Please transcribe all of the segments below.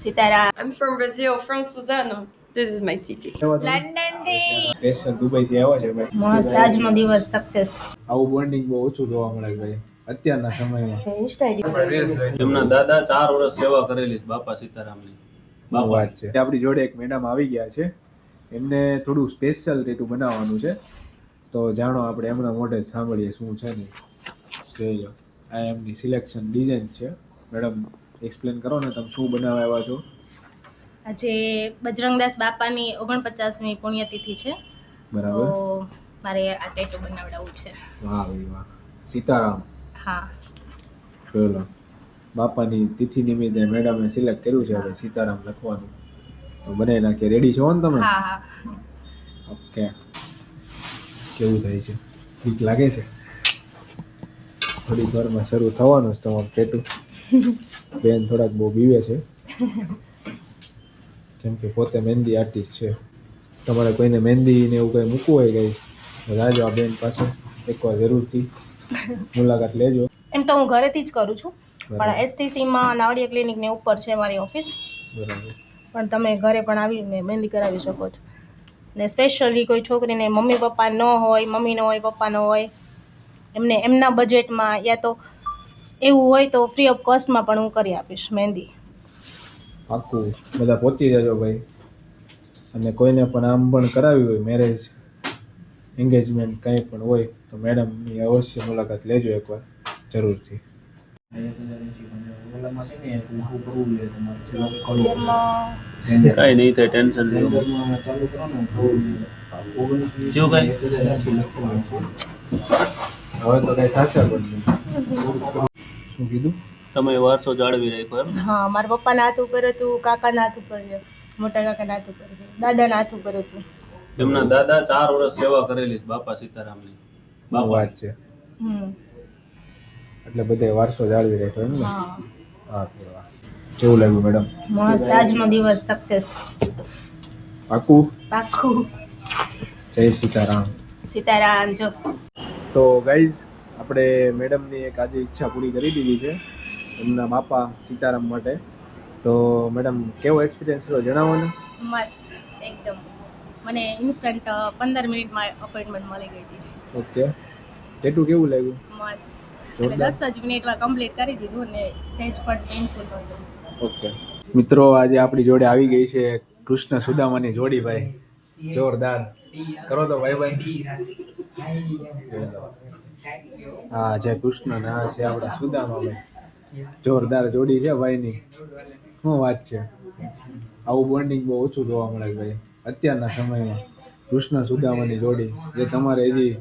Sitara. I'm from Brazil, from Suzano. This is my city. London થી special Dubai થી આવ્યા છે ભાઈ. મસ્ત આજનો દિવસ સક્સેસ. આવું બોન્ડિંગ બહુ ઓછું જોવા મળે ભાઈ અત્યારના સમયમાં. ઇન્સ્ટા આઈડી એમના દાદા 4 વર્ષ સેવા કરેલી છે બાપા સીતારામની. બહુ વાત છે. આપણી જોડે એક મેડમ આવી ગયા છે, એમને થોડું સ્પેશિયલ ટેટુ બનાવવાનું છે, તો જાણો આપણે એમના મોઢે જ સાંભળીએ શું છે ને. જોઈ લો, આ એમની સિલેક્શન ડિઝાઇન છે. મેડમ એક્સપ્લેન કરો ને, તમે શું બનાવવા આવ્યા છો? આજે બજરંગદાસ બાપાની 49મી પુણ્યતિથિ છે, બરાબર. તો મારે આ ટેટુ બનાવડાવવું છે. વાહ ભાઈ વાહ. સીતારામ. હા, જોઈ લો, બાપાની તિથિ નિમિત્તે મેડમે સિલેક્ટ કર્યું છે હવે સીતારામ લખવાનું, તો બનાવી નાખીએ. રેડી છો ને તમે? હા હા. ઓકે. કેવું થાય છે? ઠીક લાગે છે? થોડીક વારમાં શરૂ થવાનું છે તમારું ટેટુ. બેન થોડાક બહુ બીવે છે, કેમ કે પોતે મહેંદી આર્ટિસ્ટ છે. તમારે કોઈને મહેંદી ને એવું કંઈ મૂકવું હોય કંઈ, તો જાજો આ બેન પાસે એકવાર જરૂરથી મુલાકાત લેજો. એમ તો હું ઘરેથી જ કરું છું, પણ બરાબર. એસટીસીમાં નાવડિયા ક્લિનિકની ઉપર છે મારી ઓફિસ, બરાબર. પણ તમે ઘરે પણ આવીને મહેંદી કરાવી શકો છો. ને સ્પેશિયલી કોઈ છોકરીને મમ્મી પપ્પા ન હોય, મમ્મી ન હોય, પપ્પા ન હોય, એમને એમના બજેટમાં યા તો એવું હોય તો ફ્રી ઓફ કોસ્ટમાં પણ હું કરી આપીશ મહેંદી. પાક્કું બધા પહોંચી જજો ભાઈ. અને કોઈને પણ આમ પણ કરાવી હોય, મેરેજ, એન્ગેજમેન્ટ કંઈ પણ હોય, તો મેડમની અવશ્ય મુલાકાત લેજો એકવાર જરૂરથી. કાંઈ નહીં થાય, ટેન્શન નહીં. જો કાંઈ હવે તો કઈ થશે પણ નહીં. શું કીધું? તમે વારસો જાળવી રાખ્યો એમ ને? હા, મારા પપ્પાના હાથ ઉપર હતું, કાકાના હાથ ઉપર છે, મોટા કાકાના હાથ ઉપર છે, દાદાના હાથ ઉપર હતું. એમના દાદા 4 વર્ષ સેવા કરેલી છે બાપા સીતારામની. બહુ વાત છે. એટલે બધે વારસો જાળવી રાખ્યો એમ ને? હા, હા. કેવું લાગ્યું મેડમ? મસ્ત આજનો દિવસ સક્સેસ. પાક્કું. પાક્કું. જય સીતારામ. સીતારામ. જો તો ગાઈઝ, આપણે મેડમની એક આજે ઈચ્છા પૂરી કરી દીધી છે એમના બાપા સીતારામ માટે. તો મેડમ કેવો એક્સપિરિયન્સ રહ્યો જણાવો ને. મસ્ત એકદમ. મને ઇન્સ્ટન્ટ 15 મિનિટમાં અપોઇન્ટમેન્ટ મળી ગઈ હતી. ઓકે. ટેટુ કેવું લાગ્યું? મસ્ત. એટલે 10 જ મિનિટમાં કમ્પ્લીટ કરી દીધું ને સહેજ પણ પેઇનફુલ નહોતું. ઓકે મિત્રો, આજે આપણી જોડે આવી ગઈ છે કૃષ્ણ સુદામાની જોડી ભાઈ. જોરદાર કરો તો ભાઈ ભાઈ. હા, છે કૃષ્ણ ને આ છે આપણા સુદામા ભાઈ. જોરદાર જોડી છે ભાઈની. શું વાત છે? આવું બોન્ડિંગ બહુ ઓછું જોવા મળે ભાઈ અત્યારના સમયમાં. કૃષ્ણ સુદામાની જોડી જે તમારે હજી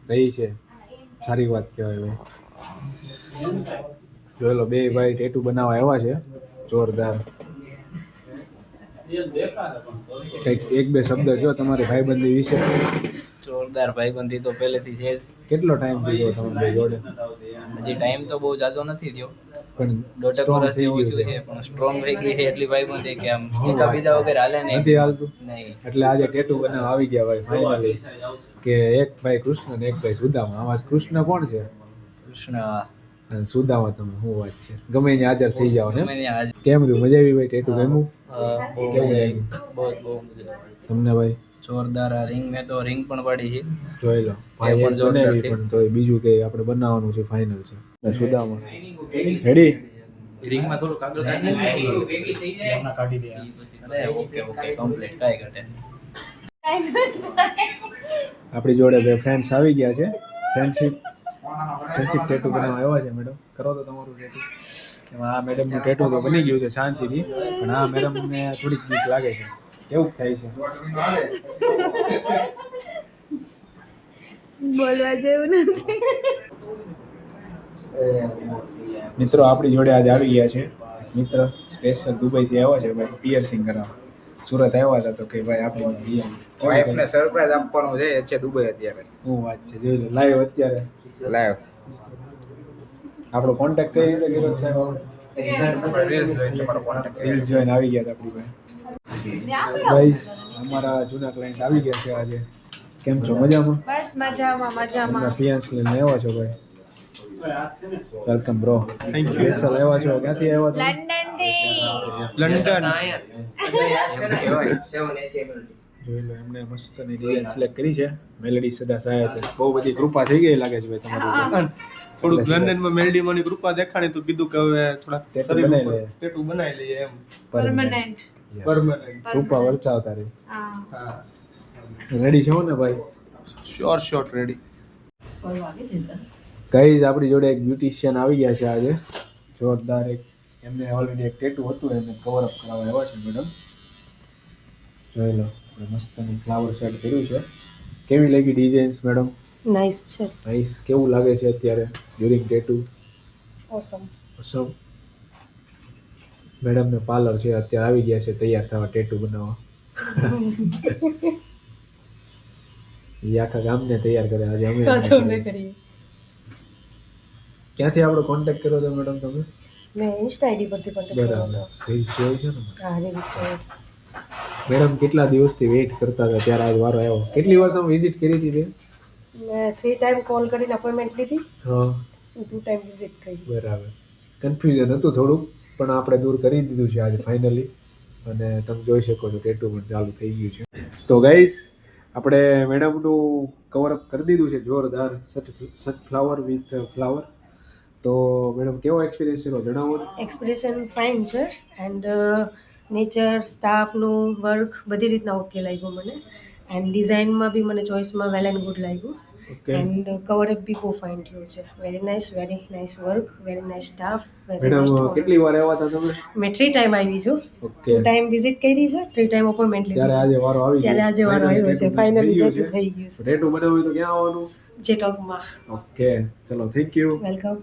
રહી છે, સારી વાત કહેવાય ભાઈ. જોઈ લો, બે ભાઈ ટેટુ બનાવવા આવ્યા છે. જોરદાર. કંઈક એક બે શબ્દ કહો તમારી ભાઈબંધી વિશે. જોરદાર ભાઈબંધી તો પહેલેથી છે જ. કેટલો ટાઈમ થઈ ગયો તમે ભાઈ જોડે? હજી ટાઈમ તો બહુ ઝાઝો નથી થયો, પણ 1.5 strong વર્ષ થઈ જેવું ગયું થયું છે, પણ સ્ટ્રોંગ થઈ ગઈ છે એટલી ભાઈબંધી કે આમ એકાબીજા વગર હાલે નહીં. નથી હાલતું. નહીં. એટલે આજે ટેટુ બનાવવા આવી ગયા ભાઈ ફાઇનલી, કે એક ભાઈ કૃષ્ણ ને એક ભાઈ સુદામા. આમાં કૃષ્ણ કોણ છે કૃષ્ણ અને સુદામા તમે? શું વાત છે? ગમે ત્યાં હાજર થઈ જાવ ને. ગમે ત્યાં હાજર. કેમ રહ્યું? મજા આવી ભાઈ? ટેટુ ગમ્યું? બહુ કેવું મજા લાગ્યું? આવી. બહુ મજા આવી. તમને ભાઈ? જોરદાર. આ રિંગ મેં તો રિંગ પણ પાડી છે. જોઈ લો ભાઈ, પણ એક જોરદાર બનાવી છે. પણ તોય બીજું કે આપણે બનાવવાનું છે ફાઇનલ છે. સુદામા રેડી? રિંગમાં થોડું કાગળ કાઢી દે. અરે ઓકે ઓકે કમ્પ્લીટ કાઈ ઘટે. આપણી જોડે બે ફ્રેન્ડ્સ આવી ગયા છે. ફ્રેન્ડશિપ ટેટુ બનાવવા આવ્યા છે મેડમ. કરો તો તમારું ટેટુ. એમાં આ મેડમનું ટેટુ તો બની ગયું છે શાંતિથી, પણ આ મેડમને થોડીક બીક લાગે છે. કેવું થાય છે? બોલવા જેવું નથી. મિત્રો આપણી જોડે આજે આવી ગયા છે મિત્ર, સ્પેશિયલ દુબઈથી આવ્યા છે ભાઈ પિયર્સિંગ કરાવવા. સુરત આવ્યા હતા તો કે ભાઈ આપણી વાઈફને સરપ્રાઈઝ આપવાનું છે દુબઈ અત્યારે. શું વાત છે? જોઈ લો લાઈવ અત્યારે લાઈવ આપણો કોન્ટેક્ટ કઈ રીતે કર્યો સાહેબ? રીલ્સ જોઈને તમારો કોન્ટેક્ટ રીલ્સ જોઈને આવી ગયા હતા આપણી ભાઈ. ગાઈસ, અમારા જૂના ક્લાયન્ટ આવી ગયા છે આજે. કેમ છો? મજામાં? બસ મજામાં એમના ફિયાન્સ લઈને આવ્યા છો ભાઈ? Welcome bro. સ્પેશિયલ આવ્યા છો? ક્યાંથી આવ્યા છો? લંડન લંડન કહેવાય 780 ml. જોઈ લો એમને મસ્તની ડિઝાઇન સિલેક્ટ કરી છે મેલેડી સદા સાહેબ બહુ બધી કૃપા થઈ ગઈ લાગે છે ભાઈ તમારી ઉપર. થોડુંક લંડનમાં મેલડીમાંની કૃપા દેખાણી તો કીધું કે હવે થોડાક ટેટુ શરીર બનાવી ઉપર લે. ટેટુ બનાવી લઈએ એમ પરમનન્ટ Yes. પરમેનન્ટ. કૃપા વરસાવતા રહી. હા રેડી છો ને ભાઈ? Sure sure ready. ગાઈઝ આપણી જોડે એક બ્યુટિશિયન આવી ગયા છે આજે જોરદાર એક એમને ઓલરેડી એક ટેટુ હતું એને કવર અપ કરાવવા આવ્યા છે મેડમ. જોઈ લો આપણે મસ્તનું ફ્લાવર સેટ કર્યું છે. કેવી લાગી ડિઝાઇન્સ મેડમ? નાઇસ છે. નાઈસ. કેવું લાગે છે અત્યારે ડ્યુરિંગ ટેટુ? ઓસમ. ઓસમ. મેડમને પાર્લર છે અત્યારે આવી ગયા છે તૈયાર થવા ટેટુ બનાવવા. એ આખા ગામને તૈયાર કરે આજે અમે કરીએ. ક્યાંથી આપણો કોન્ટેક્ટ કર્યો હતો મેડમ તમે? મેં ઇન્સ્ટા આઈડી પરથી કોન્ટેક્ટ બરાબર. રીલ્સ જોઈ છે ને હા રીલ્સ જોઈ છે. મેડમ કેટલા દિવસથી વેઇટ કરતા હતા ત્યારે આજ વારો આવ્યો. કેટલી વાર તમે વિઝિટ કરી હતી તે? મેં 3 ટાઈમ કોલ કરીને અપોઇન્ટમેન્ટ લીધી, હા 2 ટાઈમ વિઝિટ કરી. બરાબર. કન્ફ્યુઝન હતું થોડુંક પણ આપણે દૂર કરી દીધું છે આજે ફાઇનલી અને તમે જોઈ શકો છો ટેટુ પણ ચાલુ થઈ ગયું છે. તો ગાઈસ આપણે મેડમનું કવર અપ કરી દીધું છે જોરદાર સનફ્લાવર વિથ ફ્લાવર. તો મેડમ કેવો એક્સપિરિયન્સ છે જણાવો ને. એક્સપ્રેશન ફાઇન છે એન્ડ નેચર સ્ટાફનું વર્ક બધી રીતના ઓકે લાગ્યું મને એન્ડ ડિઝાઇનમાં બી મને ચોઇસમાં વેલ એન્ડ ગુડ લાગ્યું ઓકે એન્ડ કવર અપ બી બહુ ફાઇન થયું છે. Very nice work, very nice staff, very madam nice. કેટલી વાર આવ્યા હતા તમે? મેં 3 ટાઈમ આવી છું. ઓકે 2 ટાઈમ વિઝિટ કરી છે, 3 ટાઈમ અપોઇન્ટમેન્ટ લીધી ત્યારે છે. આજે વારો આવી ત્યારે આજે વારો આવ્યો છે. ફાઇનલી થઈ ગયું છે. ટેટુ બનાવવું હોય તો ક્યાં આવવાનું? જે ટોકમાં. ઓકે ચલો થેન્ક યુ. વેલકમ.